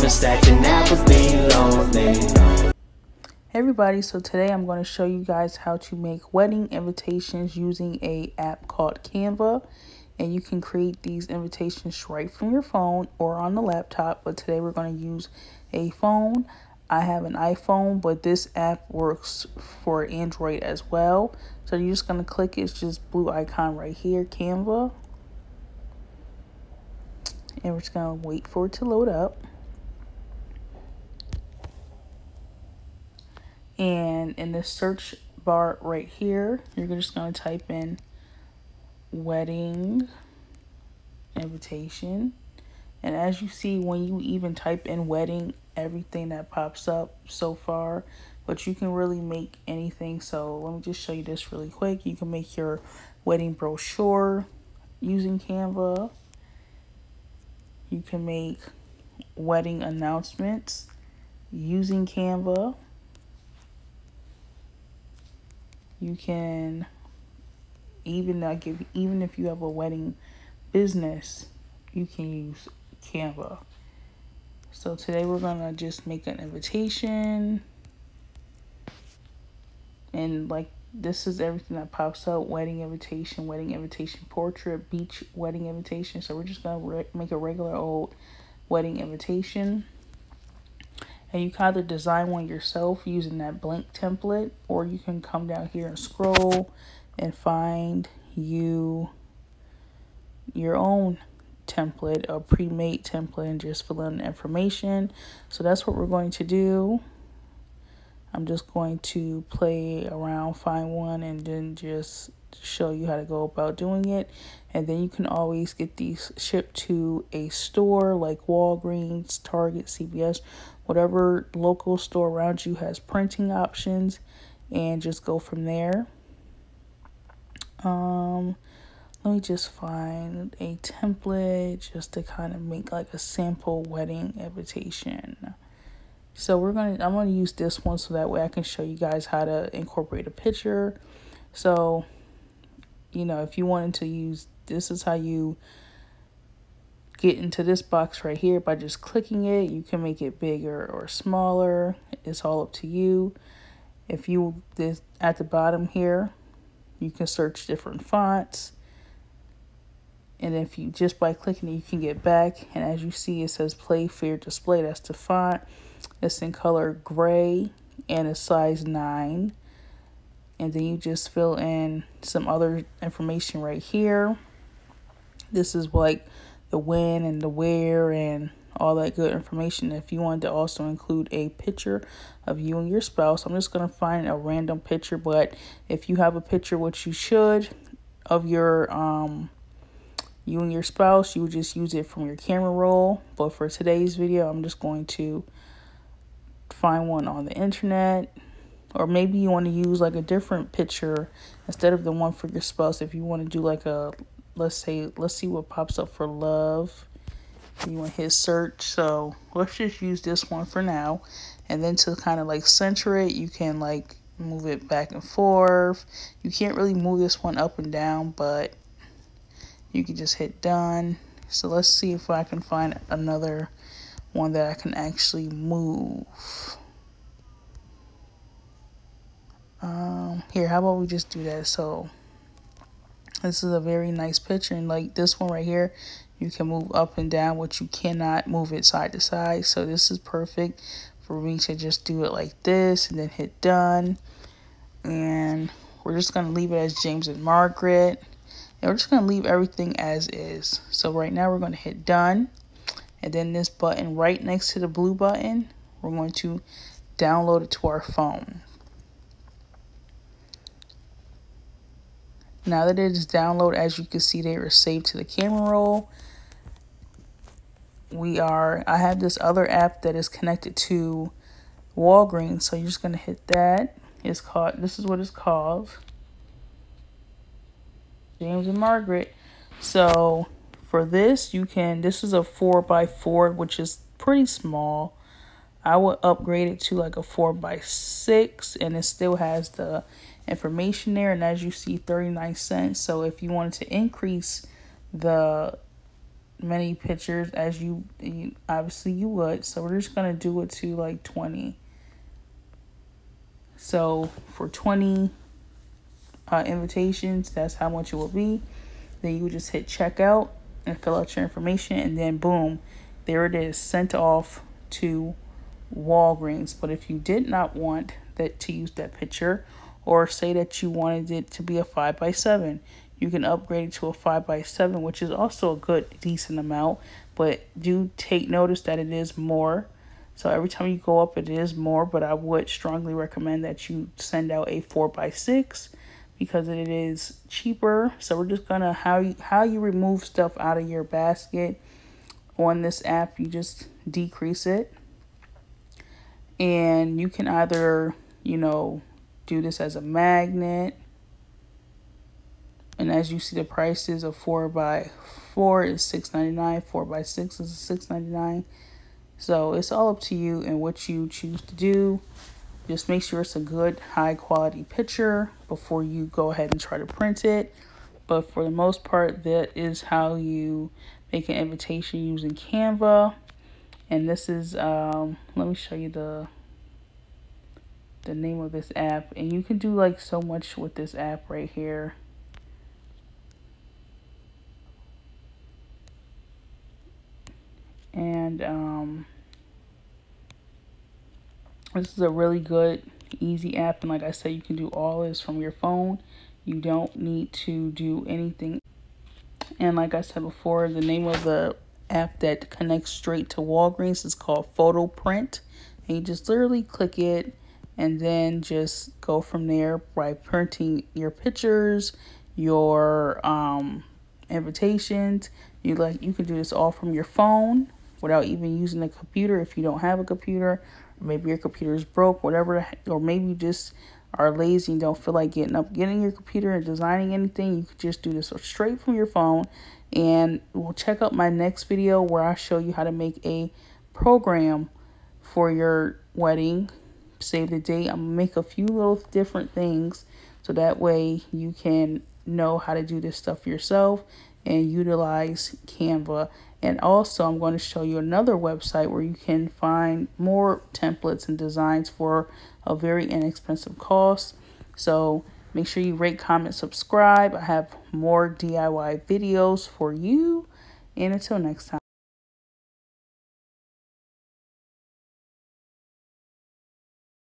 been stacking apples, be lonely. Hey everybody, so today I'm going to show you guys how to make wedding invitations using a app called Canva. And you can create these invitations right from your phone or on the laptop, but today we're going to use a phone. I have an iPhone, but this app works for Android as well. So you're just going to click it's just blue icon right here, Canva. And we're just going to wait for it to load up. And in the search bar right here, you're just going to type in wedding invitation. And as you see, when you even type in wedding, everything that pops up so far, but you can really make anything. So let me just show you this really quick. You can make your wedding brochure using Canva. You can make wedding announcements using Canva. You can even if you have a wedding business, you can use Canva. So today we're gonna just make an invitation, and like this is everything that pops up: wedding invitation portrait, beach wedding invitation. So we're just gonna make a regular old wedding invitation. And you can either design one yourself using that blank template, or you can come down here and scroll and find your own template, a pre-made template, and just fill in the information. So that's what we're going to do. I'm just going to play around, find one, and then just show you how to go about doing it. And then you can always get these shipped to a store like Walgreens, Target, CVS, whatever local store around you has printing options, and just go from there. Let me just find a template just to kind of make like a sample wedding invitation. So I'm gonna use this one so that way I can show you guys how to incorporate a picture. So, if you wanted to use, this is how you get into this box right here by just clicking it. You can make it bigger or smaller. It's all up to you. If you, at the bottom here, you can search different fonts. And if you, just by clicking it, you can get back. And as you see, it says Play Fair Display. That's the font. It's in color gray and it's size 9. And then you just fill in some other information right here. This is like the when and the where and all that good information. If you wanted to also include a picture of you and your spouse, I'm just going to find a random picture. But if you have a picture, which you should, of your you and your spouse, you would just use it from your camera roll. But for today's video, I'm just going to find one on the internet. Or maybe you want to use like a different picture instead of the one for your spouse. If you want to do like a, let's see what pops up for love. You want to hit search. So let's just use this one for now. And then to kind of like center it, you can like move it back and forth. You can't really move this one up and down, but you can just hit done. So let's see if I can find another one that I can actually move. Here, how about we just do that? So this is a very nice picture, and like this one right here, you can move up and down, but you cannot move it side to side. So this is perfect for me to just do it like this and then hit done. And we're just going to leave it as James and Margaret. And we're just going to leave everything as is. So right now we're going to hit done. And then this button right next to the blue button, we're going to download it to our phone. Now that it is downloaded, as you can see, they are saved to the camera roll. I have this other app that is connected to Walgreens, so you're just going to hit that. This is what it's called. James and Margaret. So for this, this is a 4x4, which is pretty small. I would upgrade it to like a 4x6, and it still has the information there. And as you see, 39 cents. So if you wanted to increase the many pictures as you obviously you would. So we're just going to do it to like 20. So for 20 invitations, that's how much it will be. Then you would just hit checkout and fill out your information, and then boom, there it is, sent off to Walgreens. But if you did not want that to use that picture, or say that you wanted it to be a 5x7, you can upgrade it to a 5x7, which is also a good decent amount, but do take notice that it is more. So every time you go up, it is more, but I would strongly recommend that you send out a 4x6 because it is cheaper. So we're just gonna how you remove stuff out of your basket on this app. You just decrease it, and you can either, you know, do this as a magnet. And as you see, the prices of 4x4 is $6.99, 4x6 is $6.99. So it's all up to you and what you choose to do. Just make sure it's a good, high quality picture before you go ahead and try to print it. But for the most part, that is how you make an invitation using Canva. And this is, let me show you the name of this app. And you can do like so much with this app right here. And this is a really good, easy app. And like I said, you can do all this from your phone. You don't need to do anything. And like I said before, the name of the app that connects straight to Walgreens is called Photo Print. And you just literally click it and then just go from there by printing your pictures, your invitations. You can do this all from your phone without even using a computer if you don't have a computer. Or maybe your computer is broke, whatever, or maybe you just are lazy and don't feel like getting your computer and designing anything. You could just do this straight from your phone. And we'll check out my next video where I show you how to make a program for your wedding. Save the date. I'm gonna make a few little different things so that way you can know how to do this stuff yourself and utilize Canva. And also I'm going to show you another website where you can find more templates and designs for a very inexpensive cost. So make sure you rate, comment, subscribe. I have more DIY videos for you. And until next time.